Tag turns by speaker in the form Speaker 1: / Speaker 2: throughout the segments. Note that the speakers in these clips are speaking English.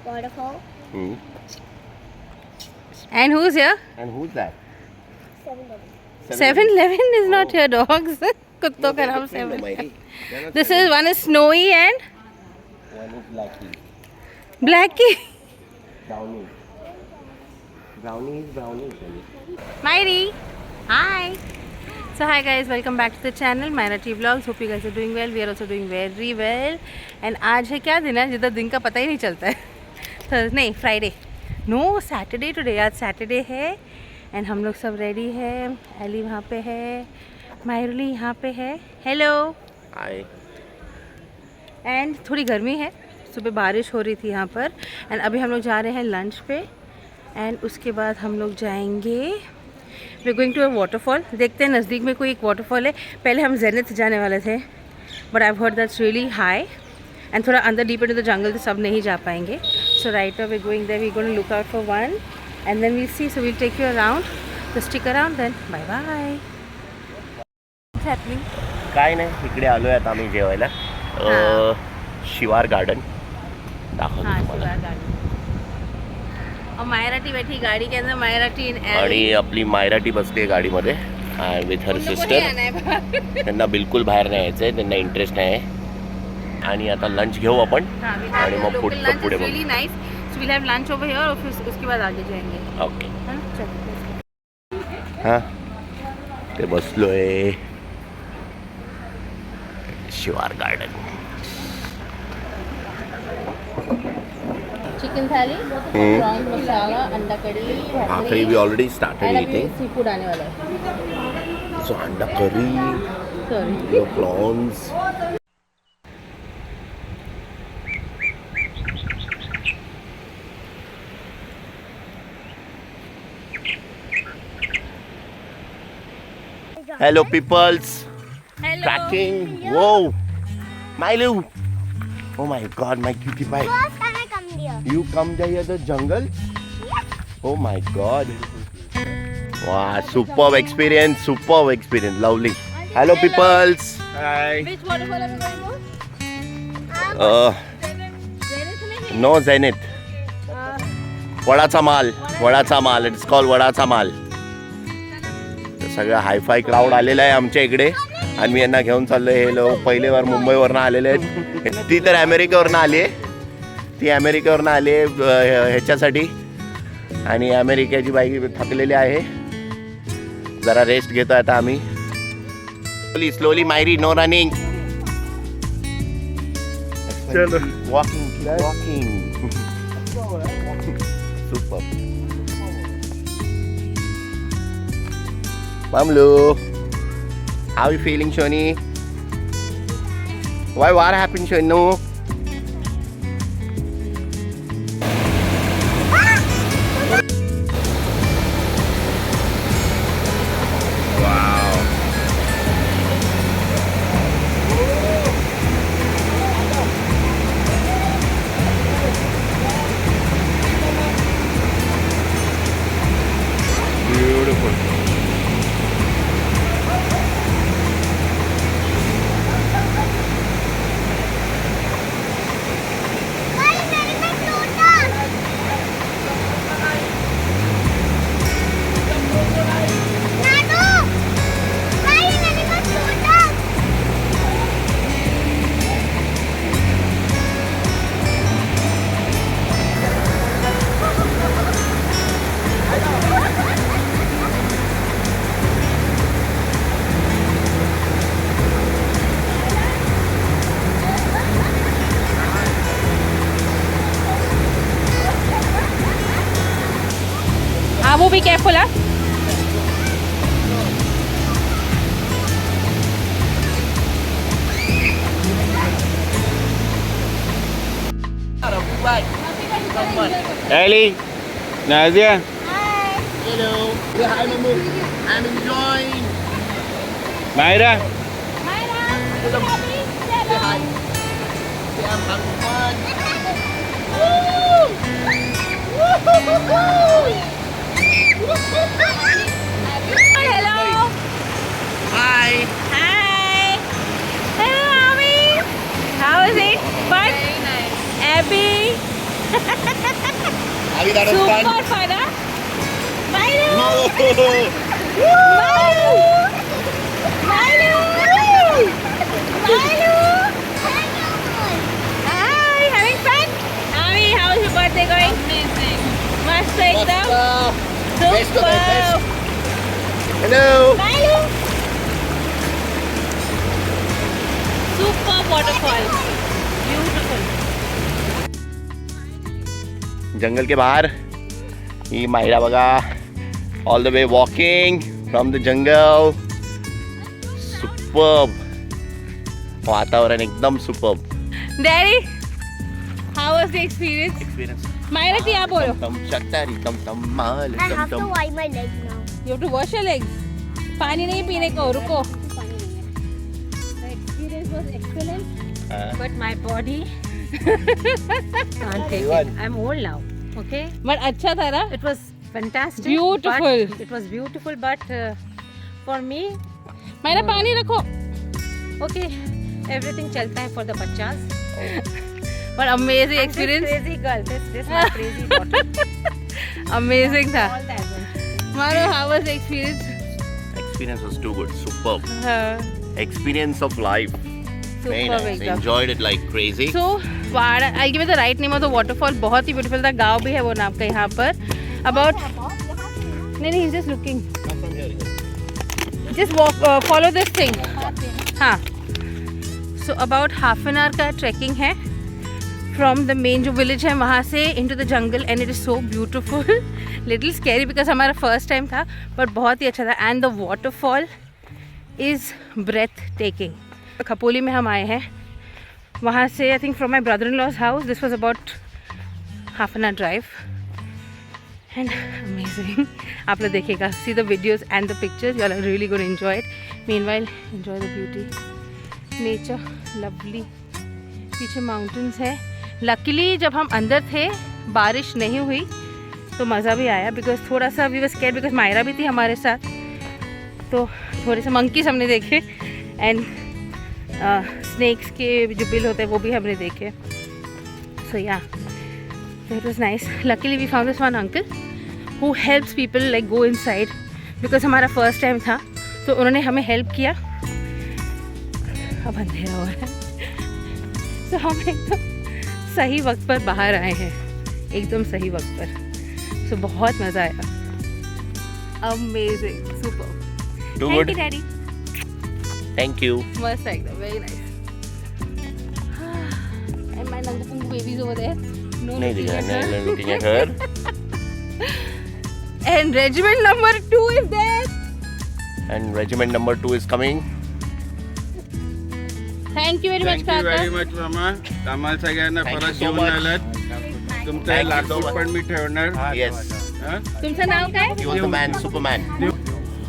Speaker 1: Waterfall.
Speaker 2: Hmm.
Speaker 3: And who's here?
Speaker 2: And who's that?
Speaker 1: 7-Eleven.
Speaker 3: 7-Eleven is not here, dogs. कुत्तों का नाम 7-Eleven. This is one is Snowy and
Speaker 2: One is Blackie.
Speaker 3: Blackie.
Speaker 2: Brownie. Brownie is brownie.
Speaker 3: Myri. Hi. So hi guys, welcome back to the channel Myra T Vlogs. Hope you guys are doing well. We are also doing very well. And आज है क्या दिन है जिधर दिन का पता ही नहीं चलता है. नहीं, फ्राइडे. No, Saturday today. आज सैटरडे है. एंड हम लोग सब रेडी है. एली वहाँ पे है. मायरली यहाँ पे है. हेलो.
Speaker 2: हाय.
Speaker 3: एंड थोड़ी गर्मी है. सुबह बारिश हो रही थी यहाँ पर. एंड अभी हम लोग जा रहे हैं लंच पे. एंड उसके बाद हम लोग जाएंगे, we going to a waterfall. देखते हैं नज़दीक में कोई एक वाटरफॉल है. पहले हम जेनिथ जाने वाले थे, but I heard that's really high and थोड़ा अंदर डीप इनटू द जंगल, तो सब नहीं जा पाएंगे. So right we going there, we going to look out for one and then we'll see. So we'll take you around. So stick around then. Bye bye. What's happening?
Speaker 2: काय नाही, इकडे आलोय आता आम्ही जेवायला. शिवार गार्डन दाखवतो तुम्हाला.
Speaker 3: और मायरा टी बैठी गाड़ी के अंदर. मायरा टी
Speaker 2: आणि आपली मायरा टी बसते गाडीमध्ये विथ हर सिस्टर. त्यांना बिलकुल बाहेर नाही यायचं आहे, त्यांना इंटरेस्ट नाही आहे. आणि आता लंच घेऊ आपण आणि मग पुढचं पुढे
Speaker 3: really nice. So will have lunch over here और फिर उसके बाद आगे जाएंगे.
Speaker 2: ओके.
Speaker 3: चलो.
Speaker 2: हां, ते बसलोय Shivar garden.
Speaker 3: Chicken thali, prawns masala, anda curry,
Speaker 2: bhakri we already started eating.
Speaker 3: Seafood आने वाला है.
Speaker 2: So anda curry,
Speaker 3: sorry,
Speaker 2: prawns. Hello peoples.
Speaker 3: Hello.
Speaker 2: Tracking. Whoa. Milu. Oh my god, my cutie pie.
Speaker 1: First time I come here.
Speaker 2: You come there the jungle? Oh my god. Wow, superb experience, superb experience. Lovely. Hello peoples. Hi.
Speaker 3: Which waterfall are we going to? Zenith में?
Speaker 2: No Zenith. Vadachamal. Vadachamal. It's called Vadachamal. सगळं hi-fi crowd आलेला आहे आमच्या इकडे आणि मी यांना घेऊन चाललो. हे लोक पहिली बार मुंबईवरनं आलेले आहेत. ती तर अमेरिकेवरनं आली आहे. ती अमेरिकेवरनं आली आहे ह्याच्यासाठी. आणि अमेरिकेची बाई थकलेली आहे, जरा रेस्ट घेतो आता आम्ही. स्लोली स्लोली मायरी, no running. Walking walking. Super. Mamlu, how are you feeling, Shoni? Why? What happened, Shoni? No. Wow. Beautiful.
Speaker 3: Abu, be careful, huh?
Speaker 2: Ellie, Nazia.
Speaker 1: Hi.
Speaker 2: Hello. Say hi, Mamu. I'm enjoying.
Speaker 3: Myra.
Speaker 2: Myra. Say hi. Say I'm having fun.
Speaker 3: Hello.
Speaker 2: Hi.
Speaker 3: Hi. Hello, Abby. How is it? Fun?
Speaker 1: Very nice.
Speaker 3: Abby.
Speaker 2: Avi, that was fun.
Speaker 3: Super fun, huh? Milu! Milu! Milu! Hi, having fun? Avi, how is your birthday going? Amazing. Mast ekdam.
Speaker 2: Best of the best.
Speaker 3: Super.
Speaker 2: Hello.
Speaker 3: Milu! Super waterfall. Beautiful.
Speaker 2: जंगल के बाहर ही मायरा बघा all the way walking from the jungle. Superb वातावरण एकदम superb.
Speaker 3: Daddy, how was the experience?
Speaker 2: Experience
Speaker 3: Myra, क्या बोलो?
Speaker 2: तम शक्तारी तम तम माल
Speaker 1: I
Speaker 2: तम
Speaker 1: have to
Speaker 2: तम.
Speaker 1: wipe my legs now.
Speaker 3: You have to wash your legs. पानी नहीं पीने को, रुको. The experience was excellent, but my body can't take it. I'm old now. Okay. But अच्छा था ना?
Speaker 4: It was fantastic.
Speaker 3: Beautiful.
Speaker 4: But it was beautiful, but for me,
Speaker 3: Myra, पानी रखो.
Speaker 4: okay, everything चलता है for the बच्चास.
Speaker 3: But amazing
Speaker 4: And
Speaker 3: experience.
Speaker 4: This crazy girl, this my crazy daughter.
Speaker 3: Amazing था.
Speaker 4: All that one.
Speaker 3: Myra, how was the experience?
Speaker 2: Experience was too good. Superb.
Speaker 3: हाँ.
Speaker 2: Experience of life. Very
Speaker 3: Superb
Speaker 2: nice.
Speaker 3: एकदम.
Speaker 2: Enjoyed it like crazy.
Speaker 3: So, I'll give you the right name of the waterfall. बहुत ही beautiful था. गाँव भी है वो नाम का यहाँ पर. About नहीं, he's just looking. Just walk, follow this thing. हाँ. So about half an hour का trekking है. From the main जो village है वहाँ से into the jungle, and it is so beautiful. Little scary because हमारा first time था, but बहुत ही अच्छा था. And the waterfall is breathtaking. Khopoli में हम आए हैं. वहाँ से I think from my brother-in-law's house, this was about half an hour drive. And amazing. आप लोग देखिएगा. See the videos and the pictures. You all are really going to enjoy it. Meanwhile, enjoy the beauty. Nature, lovely. पीछे mountains है. Luckily जब हम अंदर थे बारिश नहीं हुई तो मज़ा भी आया. Because थोड़ा सा we were scared because Myra भी थी हमारे साथ. तो थोड़े से monkeys हमने देखे. And snakes के जो bill होते हैं वो भी हमने देखे. So yeah. So it was nice. Luckily we found this one uncle who helps people like go inside because हमारा first time था तो उन्होंने हमें help किया. अब अंधेरा हो रहा है. So हम एकदम सही वक्त पर बाहर आए हैं. एकदम सही वक्त पर. So बहुत मज़ा आया. Amazing. Super.
Speaker 2: Too
Speaker 3: Thank
Speaker 2: good.
Speaker 3: you, Daddy.
Speaker 2: Thank you.
Speaker 3: मस्त है एकदम. Very nice. And my Nangapungu babies over there. No
Speaker 2: नहीं
Speaker 3: looking
Speaker 2: दिखा
Speaker 3: at her.
Speaker 2: नहीं looking at her.
Speaker 3: And regiment number 2 is there.
Speaker 2: And regiment number 2 is coming.
Speaker 3: Thank you very much,
Speaker 5: thank you
Speaker 3: काका.
Speaker 5: Very much मामा. आम्हाला सगळ्यांना
Speaker 2: Thank you
Speaker 5: परत
Speaker 2: so
Speaker 5: येऊन
Speaker 2: much.
Speaker 5: आलात. तुमचं
Speaker 2: Thank you so
Speaker 5: लाकूड
Speaker 2: much.
Speaker 5: पण मी ठेवणार.
Speaker 2: Yes.
Speaker 5: हं?
Speaker 3: तुमचं नाव काय?
Speaker 2: He was the man, Superman.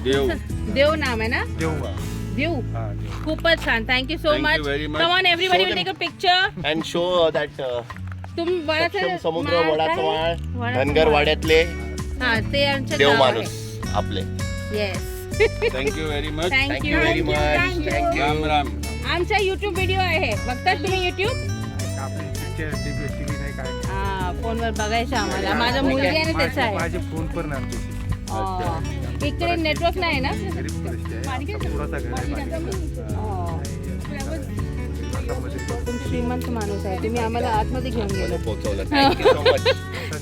Speaker 5: देव.
Speaker 3: देव नाम है ना? देव. खूपच छान. Thank you so
Speaker 5: Thank
Speaker 3: much.
Speaker 5: you very much.
Speaker 3: Come on, everybody
Speaker 2: Show
Speaker 3: will
Speaker 2: them.
Speaker 3: take a picture.
Speaker 2: And show that
Speaker 3: तुम वडाचं
Speaker 2: सक्षम समुद्र
Speaker 3: माळ
Speaker 2: वडाचं
Speaker 3: काय?
Speaker 2: माळ
Speaker 3: वडाचं
Speaker 2: धनगर
Speaker 3: माळ.
Speaker 2: वाड्यातले
Speaker 3: हा, ते आमचं
Speaker 2: देव
Speaker 3: गाव आहे.
Speaker 2: माणूस आपले.
Speaker 3: Yes.
Speaker 5: Thank you very much.
Speaker 3: Thank you.
Speaker 2: very much. Thank you.
Speaker 5: Ram Ram.
Speaker 3: आमचा YouTube व्हिडिओ आहे. बघतात तुम्ही YouTube? हा, फोनवर बघायचं आम्हाला. माझा मुलगी आहे ना त्याचा आहे.
Speaker 6: माझे फोन पर ना आमचे
Speaker 3: इकडे नेटवर्क नाही ना? तुम श्रीमंत माणूस आहे. तुम्ही आम्हाला आतमध्ये घेऊन गेलो.
Speaker 2: पोहोचवलं. Thank you so much.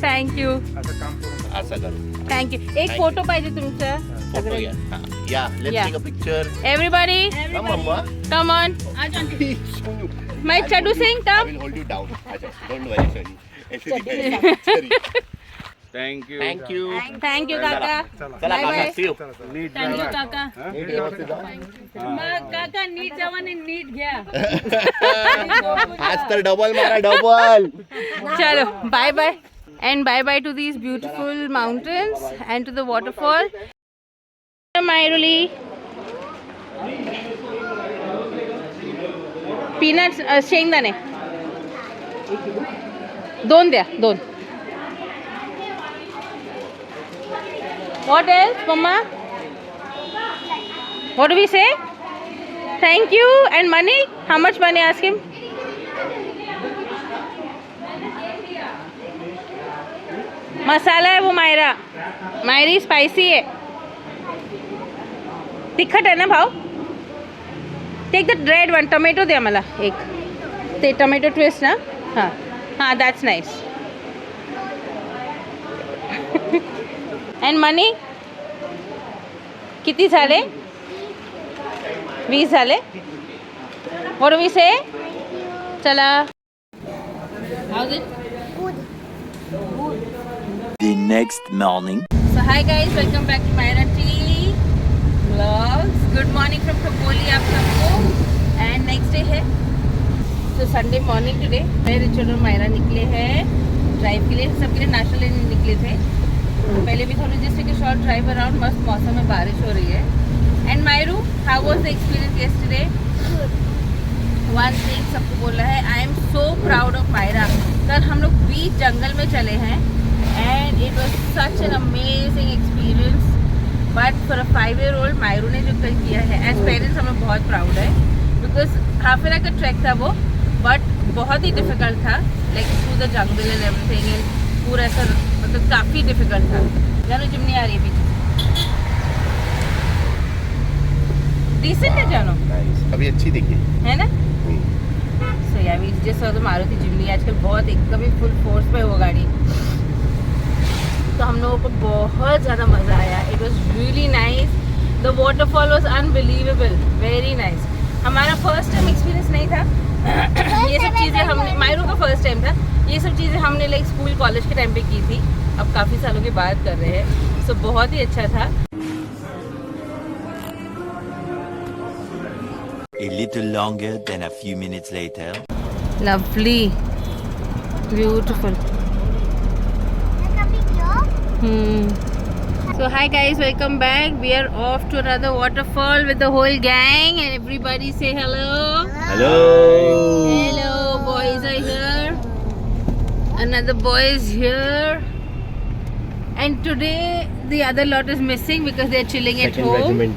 Speaker 3: Thank you.
Speaker 6: असं काम करून
Speaker 2: असं करू.
Speaker 3: थँक्यू. एक फोटो पाहिजे तुमचा.
Speaker 2: फोटो घ्या. हा. Yeah, let's
Speaker 3: Yeah.
Speaker 2: take a picture.
Speaker 3: Everybody,
Speaker 2: Come, Mama.
Speaker 3: come on. My Chadu Singh,
Speaker 2: I
Speaker 3: come.
Speaker 2: will hold you down. अच्छा, don't worry, sorry. ऐसे दिखाई. Sorry.
Speaker 5: Thank you.
Speaker 2: Thank you.
Speaker 3: Thank you, काका.
Speaker 2: चला
Speaker 3: Bye
Speaker 2: काका,
Speaker 3: bye.
Speaker 2: see you.
Speaker 5: नीट
Speaker 3: Thank you,
Speaker 5: जावा.
Speaker 3: काका.
Speaker 2: नीट व्यवस्थित जा.
Speaker 3: मग काका नीट जावा आणि नीट घ्या.
Speaker 2: आज तर डबल मारा डबल.
Speaker 3: चलो, bye bye. And bye bye to these beautiful mountains and to the waterfall. Mairuli. Peanuts, शेंगदाणे. दोन द्या, दोन. What else, Mama? What do we say? Thank you. And money? How much money? Ask him. मसाला है वो Myra, मायरी spicy है, तिखट है ना भाव. Take the red one. Tomato द्या मला एक. ते टोमॅटो ट्विस्ट ना. हां हां, दॅट्स नाईस. अँड मनी किती झाले? 20 झाले. व्हॉट डू वी से? चला. How's it?
Speaker 7: The next morning.
Speaker 3: So hi guys, welcome back to Myra Tea Vlogs. Good morning from Khopoli आप सबको. And next day है. So Sunday morning today. मैं Richard और मायरा निकले हैं ड्राइव के लिए. सबके लिए नाश्ता लेने निकले थे. पहले भी थोड़ी जस्ट एक शॉर्ट ड्राइव अराउंड. मस्त मौसम में बारिश हो रही है. And Myru, how was the experience yesterday? One thing सबको बोला है, I am so proud of Myra. कल हम लोग बीच जंगल में चले हैं. And it was such an amazing experience. But for a 5-year-old, मायरू ने जो कल किया है, as parents हम लोग बहुत प्राउड है. Because हाफ एन आवर का ट्रैक था वो, बट बहुत ही डिफिकल्ट था. Like through the jungle and everything. And पूरा ऐसा मतलब काफ़ी डिफिकल्ट था. जानो जिमनी आ रही है पीछे. डिसेंट है जानो.
Speaker 2: अभी अच्छी दिखी
Speaker 3: है ना. सो यार we just saw the Maruti Jimny. आजकल बहुत एकदम ही फुल फोर्स पे है वो गाड़ी. तो हम लोगों को बहुत ज़्यादा मज़ा आया. It was really nice. The waterfall was unbelievable. Very nice. हमारा फर्स्ट टाइम एक्सपीरियंस नहीं था. ये सब चीज़ें हमने, मायरू का फर्स्ट टाइम था. ये सब चीज़ें हमने लाइक स्कूल कॉलेज के टाइम पे की थी. अब काफ़ी सालों के बाद कर रहे हैं. सो बहुत ही अच्छा था.
Speaker 7: A little longer than a few minutes later.
Speaker 3: Lovely. Beautiful. So hi guys, welcome back. We are off to another waterfall with the whole gang, and everybody say hello.
Speaker 2: Hello.
Speaker 3: Hello, boys are here. Another boy is here. And today the other lot is missing because they are chilling at
Speaker 2: Second
Speaker 3: home.
Speaker 2: regiment.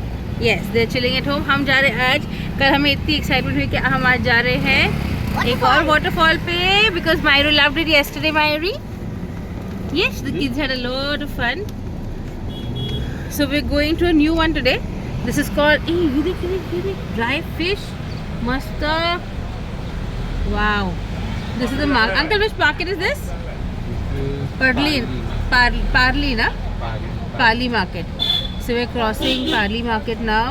Speaker 3: Yes, they are chilling at home. हम जा रहे हैं आज. कल हमें इतनी excitement हुई कि हम आज जा रहे हैं एक और वाटरफॉल पे. Because Myru loved it yesterday, Myri. Yes, the kids had a lot of fun. So we're going to a new one today. This is called dry fish. Masta. Wow. This is the market. Uncle, which market is this? Parli, na? Parli market. So we're crossing Parli market now.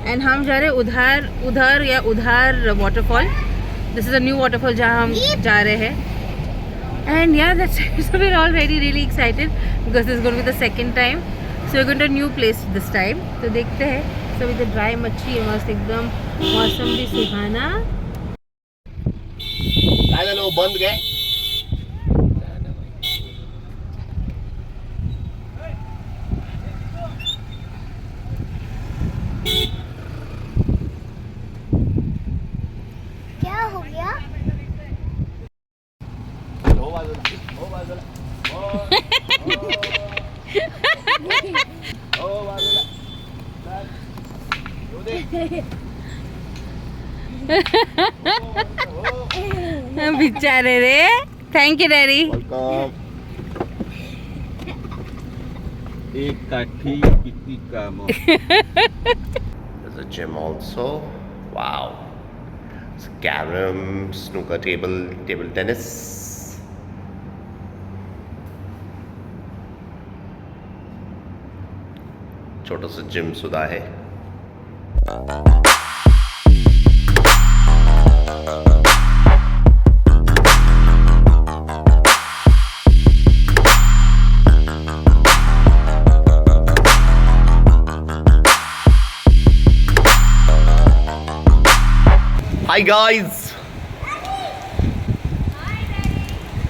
Speaker 3: And हम जा रहे हैं उधार waterfall. This is a new waterfall जहाँ हम जा रहे हैं. And yeah, that's it. So we're all really excited because this is going to be the second time. So we're going to a new place this time. तो देखते हैं. So with the dry मच्छी है मस्त एकदम. मौसम भी सुहाना.
Speaker 2: काय झालं बंद काय?
Speaker 1: क्या हो गया?
Speaker 3: बेचारे रे. Thank you daddy.
Speaker 2: वेलकम.
Speaker 5: एक काठी किती काम.
Speaker 2: There's a gym also. Wow. It's carom, snooker table, table tennis. छोटा सा जिम सुधा है. Hi guys.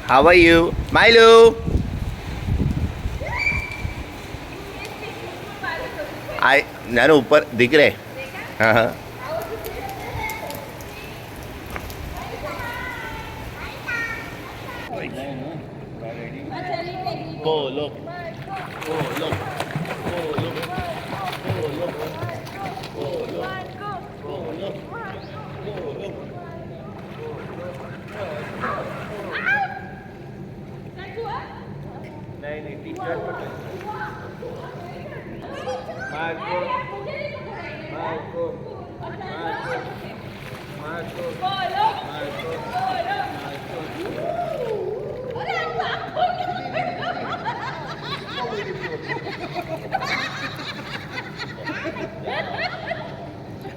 Speaker 2: How are you? Milo. ഞാൻ ऊपर दिख रहे. हाँ. बोलो.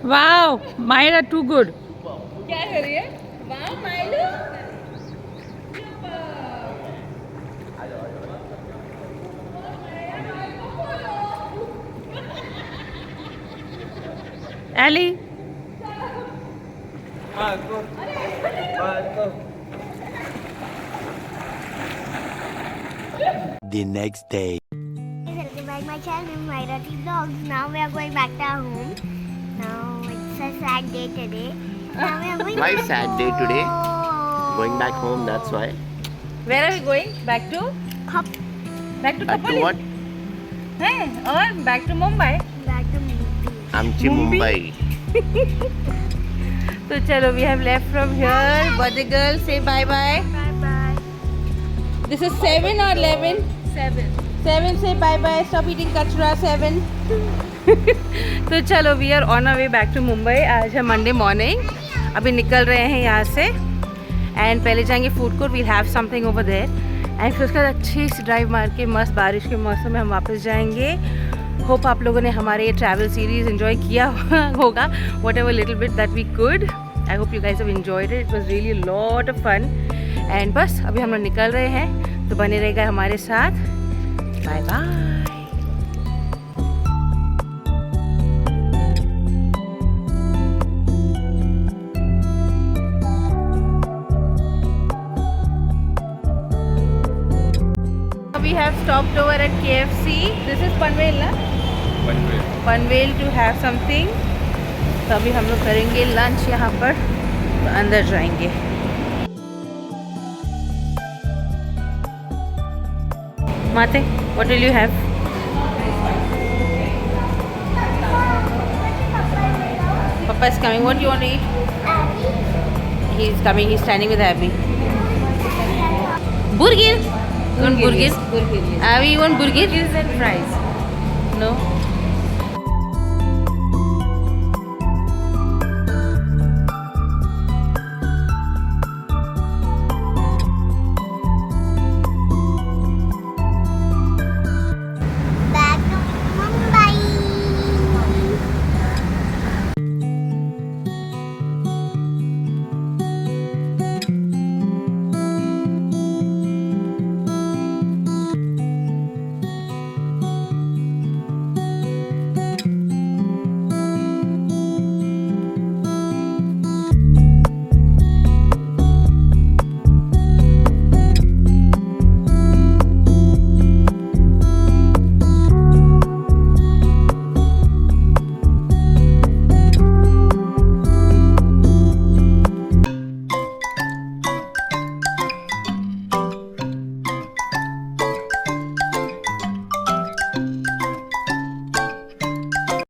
Speaker 4: Wow, mine are too good.
Speaker 3: क्या कर रही है? वाह माइलू.
Speaker 4: Ali,
Speaker 7: The next day.
Speaker 1: Welcome back my channel, my Rati Vlogs. Now we are going back to our home. Now it's a sad day today. Now we are going
Speaker 2: Why
Speaker 1: back
Speaker 2: sad day today?
Speaker 1: home.
Speaker 2: Going back home, that's why.
Speaker 3: Where are we going? Back to?
Speaker 1: Cup.
Speaker 3: Back to
Speaker 2: Back to
Speaker 3: Kapoli?
Speaker 2: what?
Speaker 3: Hey, or back to Mumbai?
Speaker 1: Back to Mumbai.
Speaker 2: आमची
Speaker 3: Mumbai?
Speaker 2: Mumbai.
Speaker 3: So chalo, we have left from here. Birthday girl, say bye bye.
Speaker 1: Bye bye.
Speaker 3: This is 7 or 11? 7. 7, say bye bye. Stop eating kachra. 7. तो चलो we are on a way back to Mumbai. आज है Monday morning. अभी निकल रहे हैं यहाँ से एंड पहले जाएंगे food court. We'll have something over there and फिर उसके बाद अच्छी सी ड्राइव मार के मस्त बारिश के मौसम में हम वापस जाएंगे. होप आप लोगों ने हमारे ये ट्रैवल सीरीज़ एंजॉय किया होगा. Whatever little bit that we could. I hope you guys have enjoyed it. It was really lot of fun. And बस अभी हम लोग निकल रहे हैं तो बने रहेगा हमारे साथ. Bye bye. We have stopped over at KFC. This is Panvel ना? Panvel to have something. तो अभी हम लोग करेंगे लंच यहाँ पर. तो अंदर जाएंगे. Mate, what will you have? Papa is coming. What do you want to eat? He is coming. He's standing with Abby. Burger. You want burger? Abby, you want burger?
Speaker 4: burgers and fries.
Speaker 3: No.